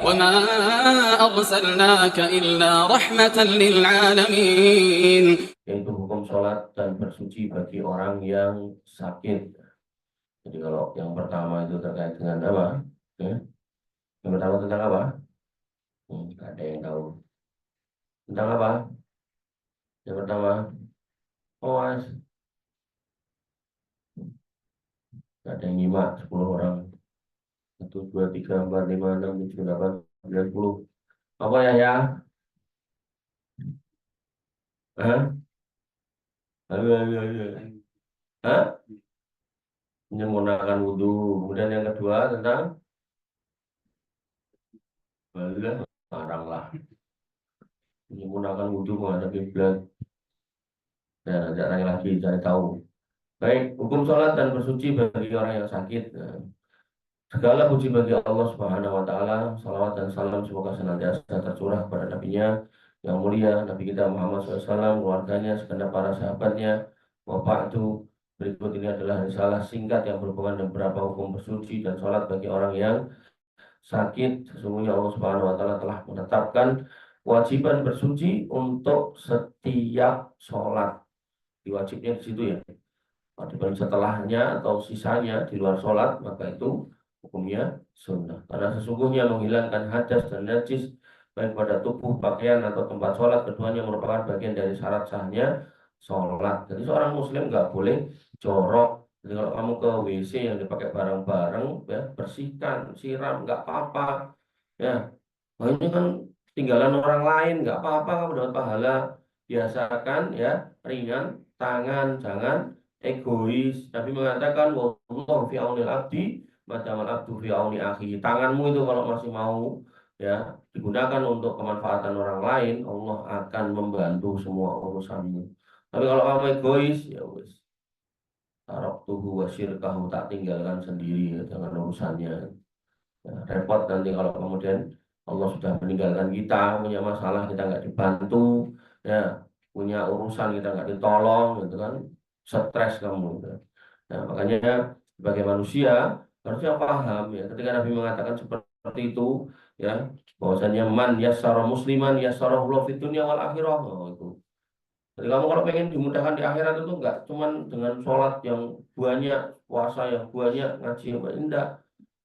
وما أرسلناك إلا رحمة للعالمين. Yaitu hukum sholat dan bersuci bagi orang yang sakit. Jadi kalau yang pertama itu terkait dengan apa? Ya? Yang pertama tentang apa? Nggak ada yang tahu. Tentang apa? Yang pertama, oh mas, nggak ada yang nyimak 10 orang. 1, 2, 3, 4, 5, 6, 7, 8, 9, 10. Apa ya ya? Hah? Ayo, ayo, ayo. Hah? Menyempurnakan wudhu. Kemudian yang kedua tentang Allah, larang lah. Menyempurnakan wudhu menghadap kiblat. Dan caranya lagi cari tahu. Baik, hukum sholat dan bersuci bagi orang yang sakit. Nah, segala puji bagi Allah Subhanahu wa taala, salawat dan salam semoga senantiasa tercurah pada nabinya yang mulia, Nabi kita Muhammad SAW, keluarganya, segenap para sahabatnya. Wa ba'du, berikut ini adalah risalah singkat yang berhubungan dengan beberapa hukum bersuci dan sholat bagi orang yang sakit. Sesungguhnya Allah Subhanahu wa taala telah menetapkan kewajiban bersuci untuk setiap sholat. Diwajibnya di situ ya. Adapun setelahnya atau sisanya di luar sholat, maka itu hukumnya sunnah. Karena sesungguhnya menghilangkan hadas dan najis baik pada tubuh, pakaian atau tempat sholat, keduanya merupakan bagian dari syarat sahnya sholat. Jadi seorang muslim nggak boleh jorok. Jadi kalau kamu ke WC yang dipakai bareng-bareng, ya bersihkan, siram, nggak apa-apa. Ya, nah, ini kan tinggalan orang lain, nggak apa-apa kamu dapat pahala. Biasakan ya, ringan, tangan, jangan egois. Nabi mengatakan wallahu fi aunil abdi madamal abdu fi auni akhi. Tanganmu itu kalau masih mau ya digunakan untuk kemanfaatan orang lain, Allah akan membantu semua urusanmu. Tapi kalau kamu egois, ya wis tarok tuhu wasyirkahu, tak tinggalkan sendiri ya, dengan urusannya. Ya, repot nanti kalau kemudian Allah sudah meninggalkan kita, punya masalah kita nggak dibantu, ya punya urusan kita nggak ditolong, gitu kan, stres kamu. Gitu. Nah, makanya sebagai manusia harusnya paham ya, ketika Nabi mengatakan seperti itu, ya bahwasanya man yassara musliman yassarahullah fid dunya wal akhirah. Oh, itu. Jadi kamu kalau pengen dimudahkan di akhirat itu enggak cuman dengan sholat yang banyak, puasa yang banyak, ngaji yang banyak, enggak.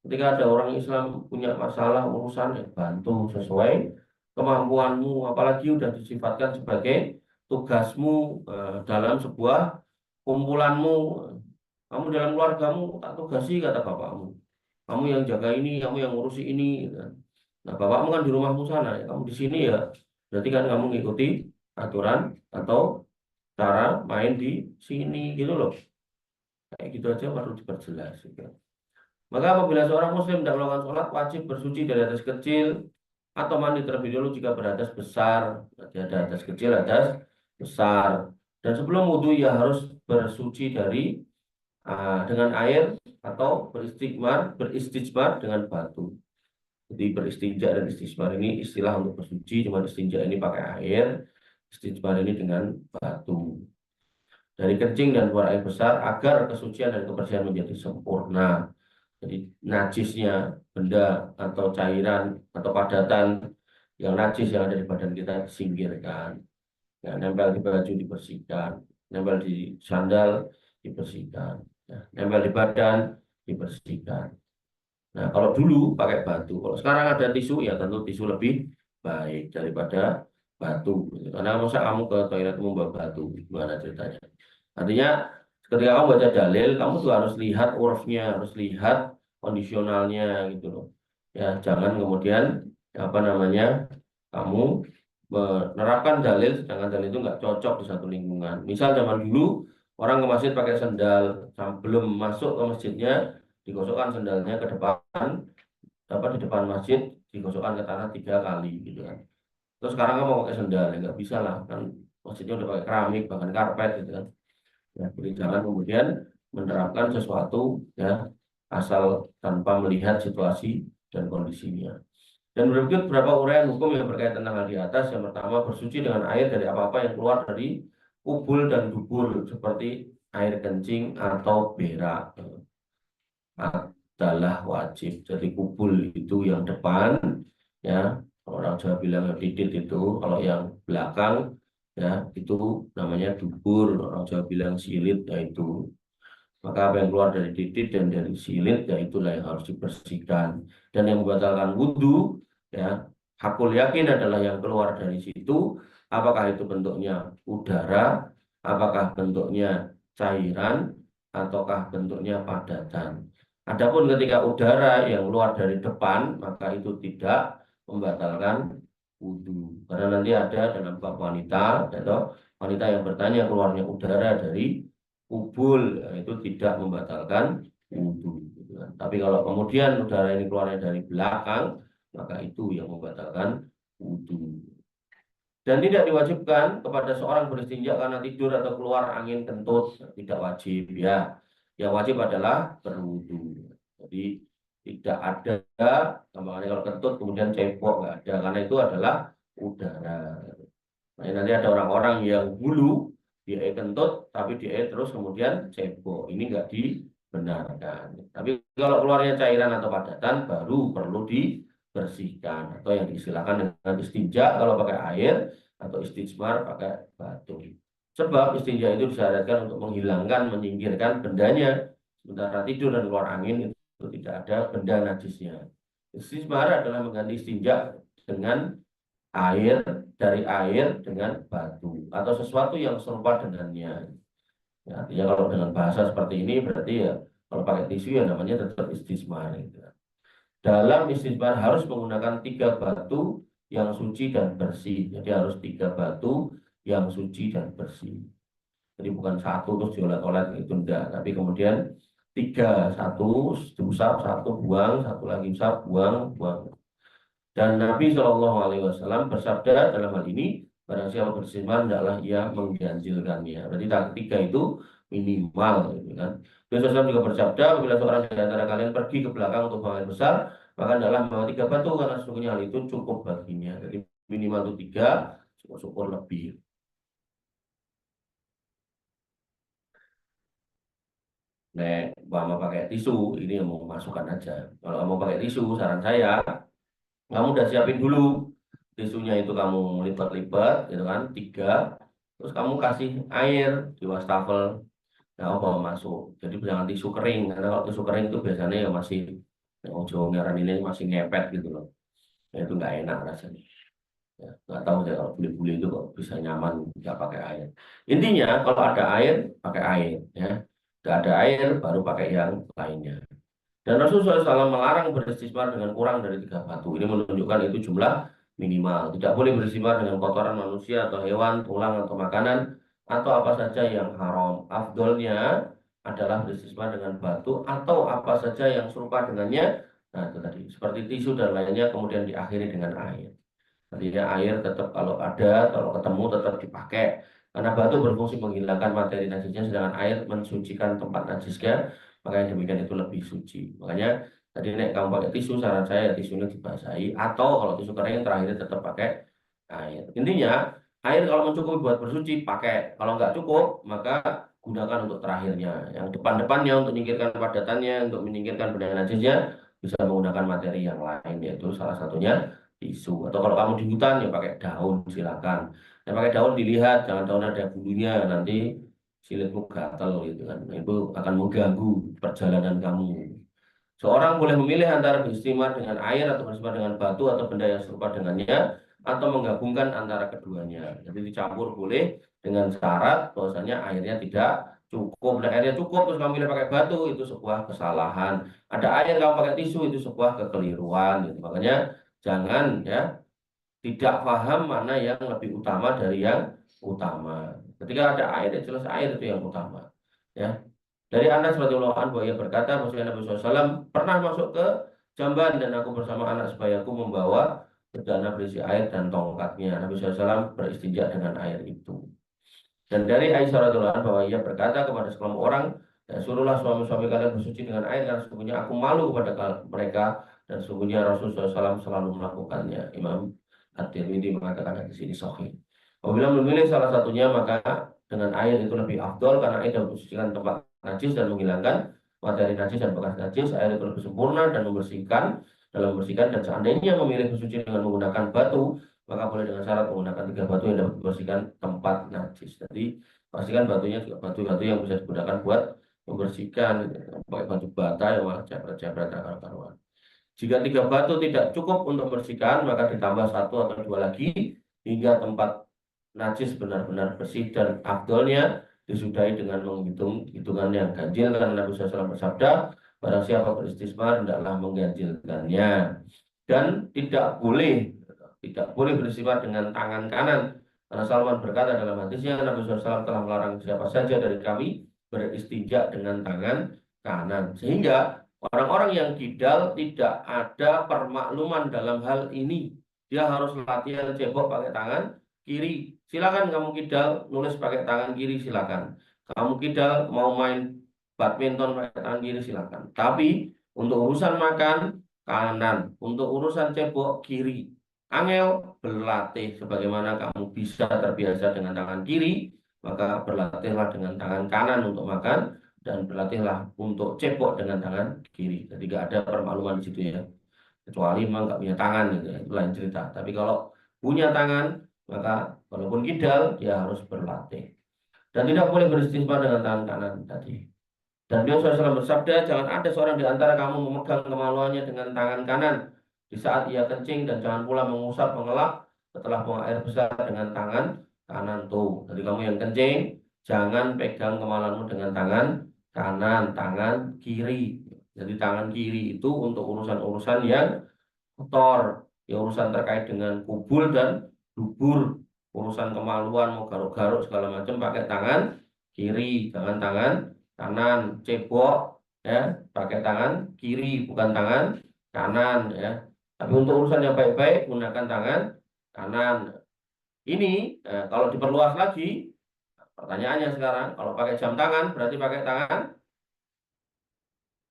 Ketika ada orang Islam punya masalah urusan, ya bantu sesuai kemampuanmu, apalagi udah disifatkan sebagai tugasmu dalam sebuah kumpulanmu. Kamu dalam keluargamu tak tugasi kata bapakmu. Kamu yang jaga ini, kamu yang ngurusi ini. Gitu kan. Nah, bapakmu kan di rumahmu sana, ya. Kamu di sini ya. Berarti kan kamu ngikuti aturan atau cara main di sini gitu loh. Kayak gitu aja perlu diperjelas. Gitu. Maka apabila seorang muslim tidak melakukan sholat, wajib bersuci dari hadas kecil atau mandi terlebih dahulu jika berhadas besar. Berarti ada hadas kecil, hadas besar. Dan sebelum wudhu ia harus bersuci dengan air atau beristijmar dengan batu. Jadi beristinja dan istismar ini istilah untuk bersuci, cuma istinja ini pakai air, istijmar ini dengan batu. Dari kencing dan buang air besar agar kesucian dan kebersihan menjadi sempurna. Jadi najisnya benda atau cairan atau padatan yang najis yang ada di badan kita disingkirkan. Ya, nempel di baju dibersihkan, nempel di sandal dibersihkan, ya, nempel di badan dibersihkan. Nah, kalau dulu pakai batu, kalau sekarang ada tisu ya tentu tisu lebih baik daripada batu. Karena masa kamu ke toilet membawa batu, gimana ceritanya? Artinya ketika kamu baca dalil, kamu tuh harus lihat urufnya, harus lihat kondisionalnya gitu loh. Ya, jangan kemudian apa namanya kamu menerapkan dalil, sedangkan dalil itu nggak cocok di satu lingkungan. Misal zaman dulu orang ke masjid pakai sendal, sebelum masuk ke masjidnya digosokkan sendalnya ke depan, apa di depan masjid digosokkan ke tanah 3 kali gitu kan. Terus sekarang kamu mau pakai sendal, ya nggak bisa lah kan masjidnya udah pakai keramik bahkan karpet gitu kan. Ya, jadi jangan kemudian menerapkan sesuatu ya asal tanpa melihat situasi dan kondisinya. Dan berikut beberapa uraian hukum yang berkaitan dengan hal di atas. Yang pertama, bersuci dengan air dari apa-apa yang keluar dari kubul dan dubur seperti air kencing atau berak adalah wajib. Jadi kubul itu yang depan, ya. Orang Jawa bilang didit itu, kalau yang belakang ya itu namanya dubur. Orang Jawa bilang silit, yaitu maka apa yang keluar dari titik dan dari silit, ya itulah yang harus dibersihkan. Dan yang membatalkan wudhu, ya, hakul yakin adalah yang keluar dari situ, apakah itu bentuknya udara, apakah bentuknya cairan, ataukah bentuknya padatan. Adapun ketika udara yang keluar dari depan, maka itu tidak membatalkan wudhu. Karena nanti ada dalam bab wanita, atau wanita yang bertanya keluarnya udara dari kubul, ya, itu tidak membatalkan wudhu, gitu kan. Tapi kalau kemudian udara ini keluarnya dari belakang, maka itu yang membatalkan wudhu. Dan tidak diwajibkan kepada seorang beristinja karena tidur atau keluar angin kentut, tidak wajib ya. Yang wajib adalah berwudhu. Jadi tidak ada, makanya kalau kentut kemudian cebok, nggak ada, karena itu adalah udara. Nah, nanti ada orang-orang yang hulu, dia kentut, tapi dia terus kemudian cebok. Ini nggak dibenarkan. Tapi kalau keluarnya cairan atau padatan, baru perlu dibersihkan. Atau yang diistilahkan dengan istinja kalau pakai air, atau istijmar pakai batu. Sebab istinja itu disyaratkan untuk menghilangkan, menyingkirkan bendanya. Sementara tidur dan keluar angin itu tidak ada benda najisnya. Istijmar adalah mengganti istinja dengan air, dari air dengan batu atau sesuatu yang serupa dengannya. Ya, artinya kalau dengan bahasa seperti ini berarti ya kalau pakai tisu ya namanya tetap istismar. Gitu. Dalam istismar harus menggunakan 3 batu yang suci dan bersih. Jadi harus 3 batu yang suci dan bersih. Jadi bukan satu terus diolet-olet itu enggak, tapi kemudian 3, satu diusap, satu buang, satu lagi usap, buang, buang. Dan Nabi Shallallahu Alaihi Wasallam bersabda dalam hal ini, barang siapa bersimpan hendaklah ia mengganjilkannya. Berarti 3 itu minimal, gitu kan. Nabi SAW juga bersabda, apabila seorang di antara kalian pergi ke belakang untuk buang air besar, maka hendaklah membawa 3 batu karena sesungguhnya hal itu cukup baginya. Jadi minimal itu 3, syukur-syukur lebih. Nek, mau pakai tisu, ini yang mau masukkan aja. Kalau mau pakai tisu, saran saya, kamu udah siapin dulu tisunya, itu kamu lipat-lipat gitu kan 3, terus kamu kasih air di wastafel, nah bawa masuk. Jadi jangan tisu kering, karena kalau tisu kering itu biasanya ya masih ojo ngaran ini masih ngepet gitu loh, ya, itu nggak enak rasanya ya. Nggak tahu deh kalau bule-bule itu kok bisa nyaman nggak pakai air. Intinya kalau ada air pakai air ya, nggak ada air baru pakai yang lainnya. Dan Rasulullah SAW melarang beristismar dengan kurang dari 3 batu. Ini menunjukkan itu jumlah minimal. Tidak boleh beristismar dengan kotoran manusia atau hewan, tulang atau makanan, atau apa saja yang haram. Afdolnya adalah beristismar dengan batu atau apa saja yang serupa dengannya. Nah, itu tadi. Seperti tisu dan lainnya, kemudian diakhiri dengan air. Artinya air tetap kalau ada, kalau ketemu tetap dipakai. Karena batu berfungsi menghilangkan materi najisnya, sedangkan air mensucikan tempat najisnya. Makanya demikian itu lebih suci. Makanya tadi nek kamu pakai tisu, saran saya ya tisunya dibasahi. Atau kalau tisu kering terakhir tetap pakai air. Intinya air kalau mencukupi buat bersuci pakai. Kalau nggak cukup maka gunakan untuk terakhirnya. Yang depan-depannya untuk menyingkirkan padatannya, untuk menyingkirkan benda najisnya bisa menggunakan materi yang lain, yaitu salah satunya tisu. Atau kalau kamu di hutan ya pakai daun, silakan. Dan pakai daun dilihat, jangan daun ada bulunya, nanti silitmu gatal gitu kan. Nah, itu akan mengganggu perjalanan kamu. Seorang boleh memilih antara beristimar dengan air atau beristimar dengan batu atau benda yang serupa dengannya, atau menggabungkan antara keduanya. Jadi dicampur boleh dengan syarat bahwasanya airnya tidak cukup. Nah, airnya cukup terus kamu pilih pakai batu, itu sebuah kesalahan. Ada air kamu pakai tisu, itu sebuah kekeliruan gitu. Makanya jangan ya tidak paham mana yang lebih utama dari yang utama. Ketika ada air, ya jelas air itu yang utama. Ya. Dari Anas radhiyallahu anhu ia berkata, bahwasanya Nabi SAW pernah masuk ke jamban dan aku bersama anak sebayaku membawa bejana berisi air dan tongkatnya. Nabi SAW beristinja dengan air itu. Dan dari Aisyah radhiyallahu anha bahwa ia berkata kepada sekelompok orang, dan suruhlah suami-suami kalian bersuci dengan air, karena sesungguhnya aku malu kepada mereka, dan sesungguhnya Rasulullah SAW selalu melakukannya. Imam At-Tirmidzi mengatakan di sini sahih. Apabila memilih salah satunya, maka dengan air itu lebih afdol, karena air dapat membersihkan tempat najis dan menghilangkan materi najis dan bekas najis. Air itu lebih sempurna dan membersihkan dalam membersihkan. Dan seandainya memilih bersuci dengan menggunakan batu, maka boleh dengan syarat menggunakan 3 batu yang dapat membersihkan tempat najis. Jadi pastikan batunya juga batu-batu yang bisa digunakan buat membersihkan, pakai batu bata yang malah jabret-jabret akar-akaran. Jika 3 batu tidak cukup untuk membersihkan, maka ditambah 1 atau 2 lagi hingga tempat najis benar-benar bersih. Dan afdolnya disudahi dengan menghitung hitungan yang ganjil, karena Nabi SAW bersabda, barang siapa beristismar hendaklah mengganjilkannya. Dan tidak boleh beristismar dengan tangan kanan, karena Salman berkata dalam hadisnya, Nabi SAW telah melarang siapa saja dari kami beristinja dengan tangan kanan. Sehingga orang-orang yang kidal tidak ada permakluman dalam hal ini. Dia harus latihan cebok pakai tangan kiri. Silakan kamu kidal nulis pakai tangan kiri, silakan. Kamu kidal mau main badminton pakai tangan kiri, silakan. Tapi untuk urusan makan kanan, untuk urusan cebok kiri. Angel, berlatih sebagaimana kamu bisa terbiasa dengan tangan kiri, maka berlatihlah dengan tangan kanan untuk makan, dan berlatihlah untuk cebok dengan tangan kiri. Jadi nggak ada permakluman di situ ya. Kecuali memang nggak punya tangan gitu ya, itu lain cerita. Tapi kalau punya tangan, maka walaupun kidal, dia harus berlatih. Dan tidak boleh beristismar dengan tangan kanan tadi. Dan Beliau SAW bersabda, jangan ada seorang di antara kamu memegang kemaluannya dengan tangan kanan di saat ia kencing, dan jangan pula mengusap, mengelak setelah buang air besar dengan tangan kanan tuh. Jadi kamu yang kencing, jangan pegang kemaluanmu dengan tangan kanan, tangan kiri. Jadi tangan kiri itu untuk urusan-urusan yang kotor, ya urusan terkait dengan kubul dan dubur, urusan kemaluan, mau garuk-garuk segala macam pakai tangan kiri, jangan tangan kanan. Cebok ya pakai tangan kiri, bukan tangan kanan ya. Tapi untuk urusan yang baik-baik gunakan tangan kanan. Ini kalau diperluas lagi, pertanyaannya sekarang, kalau pakai jam tangan berarti pakai tangan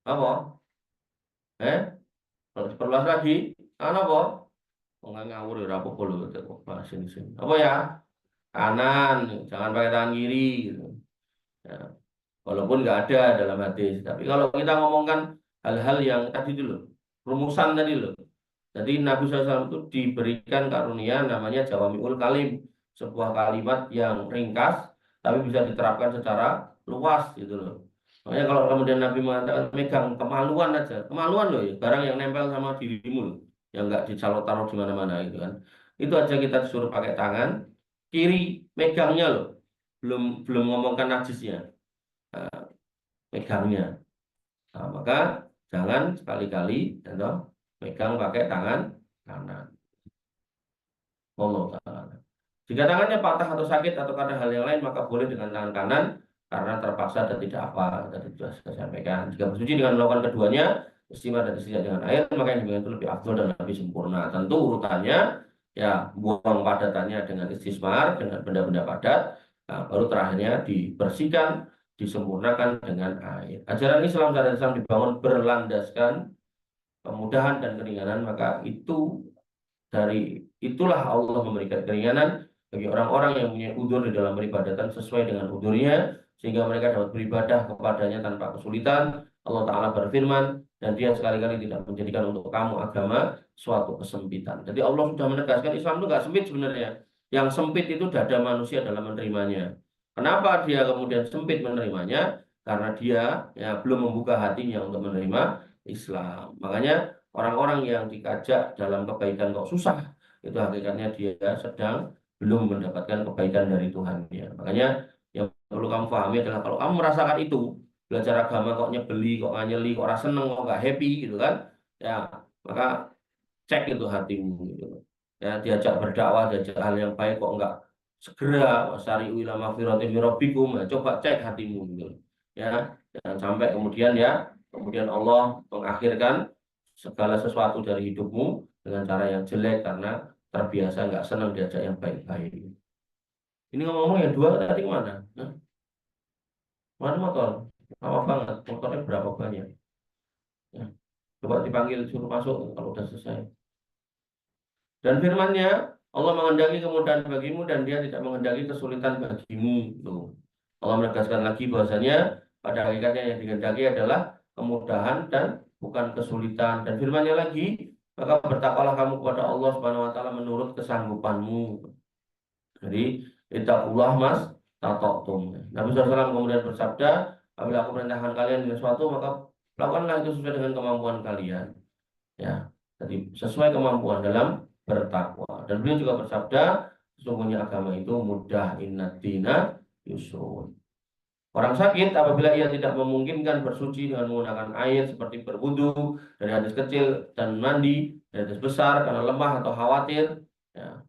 apa? Kalau diperluas lagi, tangan apa? Nggak ngawur ya, apa perlu bahas ini sini. Apa ya? Kanan, jangan pakai tangan kiri. Gitu. Ya. Walaupun nggak ada dalam hadis, tapi kalau kita ngomongkan hal-hal yang tadi dulu, rumusan tadi loh. Jadi Nabi SAW itu diberikan karunia namanya Jawamiul Kalim, sebuah kalimat yang ringkas, tapi bisa diterapkan secara luas gitu loh. Makanya kalau kemudian Nabi mengatakan megang kemaluan aja, kemaluan loh ya, barang yang nempel sama dirimu loh, yang nggak dicalok taruh di mana-mana gitu kan. Itu aja kita disuruh pakai tangan kiri megangnya loh, belum belum ngomongkan najisnya, megangnya. Nah, maka jangan sekali-kali atau pegang pakai tangan kanan. Allah Ta'ala. Jika tangannya patah atau sakit atau karena hal yang lain, maka boleh dengan tangan kanan karena terpaksa dan tidak apa. Tadi sudah saya sampaikan. Jika bersuci dengan melakukan keduanya, istimar dan istinja dengan air, maka yang demikian itu lebih afdol dan lebih sempurna. Tentu urutannya, ya buang padatannya dengan istismar, dengan benda-benda padat. Nah, baru terakhirnya dibersihkan, disempurnakan dengan air. Ajaran Islam dan Islam dibangun berlandaskan kemudahan dan keringanan, maka itulah Allah memberikan keringanan bagi orang-orang yang punya udzur di dalam beribadatan sesuai dengan udzurnya, sehingga mereka dapat beribadah kepadanya tanpa kesulitan. Allah Ta'ala berfirman, dan dia sekali-kali tidak menjadikan untuk kamu agama suatu kesempitan. Jadi Allah sudah menegaskan Islam itu nggak sempit sebenarnya. Yang sempit itu dada manusia dalam menerimanya. Kenapa dia kemudian sempit menerimanya? Karena dia ya belum membuka hatinya untuk menerima Islam. Makanya orang-orang yang dikajak dalam kebaikan kok susah, itu hakikatnya dia sedang belum mendapatkan kebaikan dari Tuhannya. Makanya yang perlu kamu pahami adalah kalau kamu merasakan itu, belajar agama kok nyebeli, kok nganyeli, kok rasa seneng, kok nggak happy gitu kan, ya maka cek itu hatimu gitu. Ya diajak berdakwah, diajak hal yang baik kok nggak segera wasari'u ila magfiratin min rabbikum, ya, coba cek hatimu gitu. Ya, jangan sampai kemudian Allah mengakhirkan segala sesuatu dari hidupmu dengan cara yang jelek karena terbiasa nggak senang diajak yang baik-baik. Ini ngomong-ngomong yang dua tadi kemana? Hah? Mana motor? Lama banget. Motornya berapa banyak? Ya. Coba dipanggil suruh masuk kalau udah selesai. Dan firman-Nya, Allah menghendaki kemudahan bagimu dan Dia tidak menghendaki kesulitan bagimu. Tuh. Allah menegaskan lagi bahwasanya pada hakikatnya yang dikehendaki adalah kemudahan dan bukan kesulitan. Dan firman-Nya lagi, maka bertakwalah kamu kepada Allah Subhanahu wa taala menurut kesanggupanmu. Jadi, ittaqullah mas tata'tum. Nabi SAW kemudian bersabda, apabila aku perintahkan kalian dengan sesuatu, maka lakukanlah itu sesuai dengan kemampuan kalian. Ya, jadi sesuai kemampuan dalam bertakwa. Dan beliau juga bersabda, sesungguhnya agama itu mudah, inna dina yusrun. Orang sakit apabila ia tidak memungkinkan bersuci dengan menggunakan air seperti berwudu dari hadis kecil dan mandi dari hadis besar karena lemah atau khawatir, ya,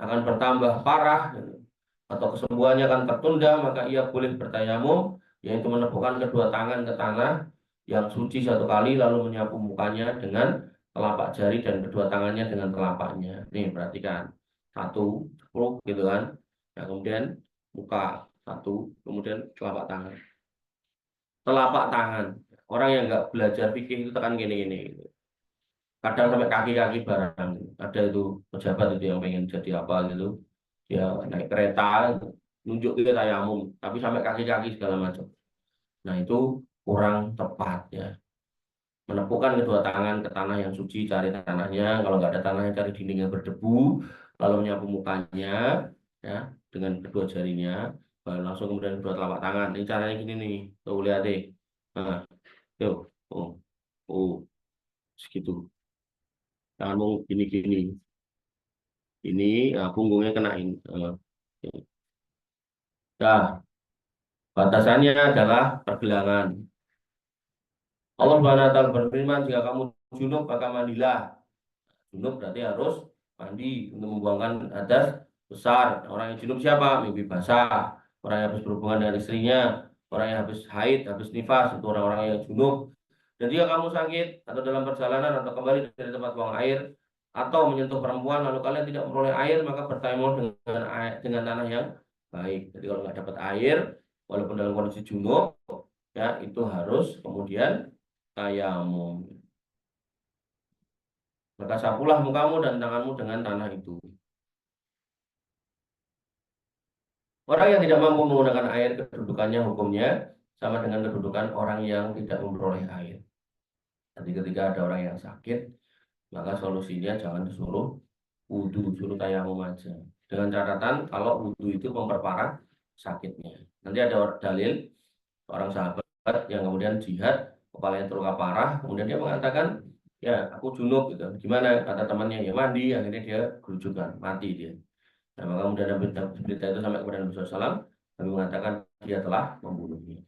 akan bertambah parah, gitu, atau kesembuhannya akan tertunda, maka ia boleh bertayamum, yaitu menepukkan kedua tangan ke tanah yang suci satu kali lalu menyapu mukanya dengan telapak jari dan kedua tangannya dengan telapaknya. Nih perhatikan, satu, cepuk gitu kan, ya, kemudian muka satu, kemudian telapak tangan. Telapak tangan. Orang yang nggak belajar fikih itu tekan gini-gini, gitu. Kadang sampai kaki-kaki barang. Ada itu pejabat itu yang pengen jadi apa gitu, dia naik kereta, nunjuk ke tayamum, tapi sampai kaki-kaki segala macam. Nah itu kurang tepat ya. Menepukkan kedua tangan ke tanah yang suci, cari tanahnya. Kalau nggak ada tanahnya, cari dinding yang berdebu, lalu menyapu mukanya, ya, dengan kedua jarinya, baru langsung kemudian kedua telapak tangan. Ini caranya gini nih, tuh lihat deh. Nah, tuh, oh, oh, segitu. Tanganmu gini-gini. Ini punggungnya kenain. Nah, batasannya adalah pergelangan. Allah Subhanahu wa taala berfirman, jika kamu junub maka mandilah. Junub berarti harus mandi untuk membuangkan hadas besar. Orang yang junub siapa? Mimpi basah. Orang yang habis berhubungan dengan istrinya, orang yang habis haid, habis nifas, itu orang-orang yang junub. Dan jika kamu sakit atau dalam perjalanan atau kembali dari tempat buang air atau menyentuh perempuan lalu kalian tidak memperoleh air, maka bertayamum dengan air, dengan tanah yang baik. Jadi kalau nggak dapat air, walaupun dalam kondisi junub, ya itu harus kemudian tayamum. Maka sapulah mukamu dan tanganmu dengan tanah itu. Orang yang tidak mampu menggunakan air, kedudukannya hukumnya sama dengan kedudukan orang yang tidak memperoleh air. Jadi ketika ada orang yang sakit, maka solusinya jangan disuruh wudhu, suruh tayamum aja. Dengan catatan kalau wudhu itu memperparah sakitnya. Nanti ada dalil orang sahabat yang kemudian jihad, kepalanya terluka parah, kemudian dia mengatakan, ya aku junub gitu. Gimana? Kata temannya, ya mandi, akhirnya dia gerujukan, mati dia. Nah, maka kemudian berita itu sampai kepada Nabi SAW, Nabi mengatakan dia telah membunuhnya.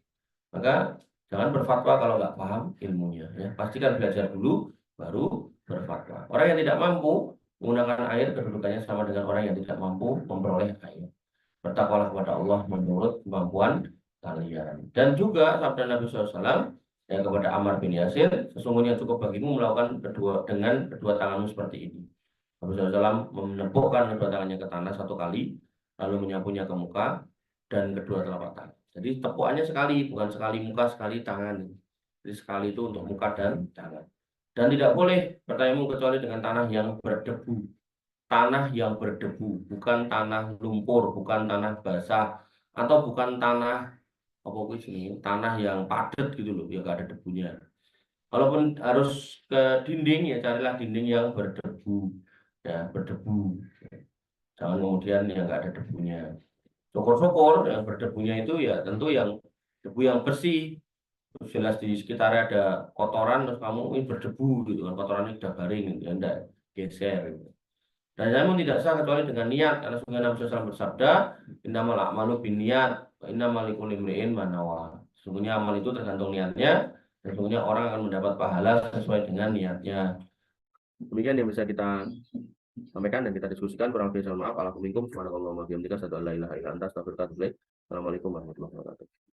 Maka jangan berfatwa kalau nggak paham ilmunya. Ya. Pastikan belajar dulu, baru berfatwa. Orang yang tidak mampu menggunakan air, kedudukannya sama dengan orang yang tidak mampu memperoleh air. Bertakwalah kepada Allah menurut kemampuan kalian. Dan juga sabda Nabi SAW ya, kepada Ammar bin Yasir, sesungguhnya cukup bagimu melakukan dengan kedua tanganmu seperti ini. Nabi SAW menepukkan kedua tangannya ke tanah satu kali, lalu menyapunya ke muka dan kedua telapak tangan. Jadi tepukannya sekali, bukan sekali muka, sekali tangan. Jadi sekali itu untuk muka dan tangan. Dan tidak boleh bertayamum kecuali dengan tanah yang berdebu. Tanah yang berdebu, bukan tanah lumpur, bukan tanah basah, atau bukan tanah apa ini, tanah yang padat gitu loh, ya gak ada debunya. Walaupun harus ke dinding, ya carilah dinding yang berdebu, ya berdebu. Jangan kemudian yang nggak ada debunya. Syukur-syukur yang berdebunya itu ya tentu yang debu yang bersih. Terus jelas di sekitarnya ada kotoran, terus kamu ini berdebu gitu kan, kotorannya sudah garing gitu, ya enggak geser gitu. Dan namun tidak sah kecuali dengan niat, karena sungguh Nabi SAW bersabda, innamal a'malu binniyat, wa innamal likulli imri'in ma nawa. Sungguhnya amal itu tergantung niatnya, dan sungguhnya orang akan mendapat pahala sesuai dengan niatnya. Demikian yang bisa kita sampaikan dan kita diskusikan. Kurang lebih mohon maaf. Assalamualaikum warahmatullahi wabarakatuh. Assalamualaikum warahmatullahi wabarakatuh.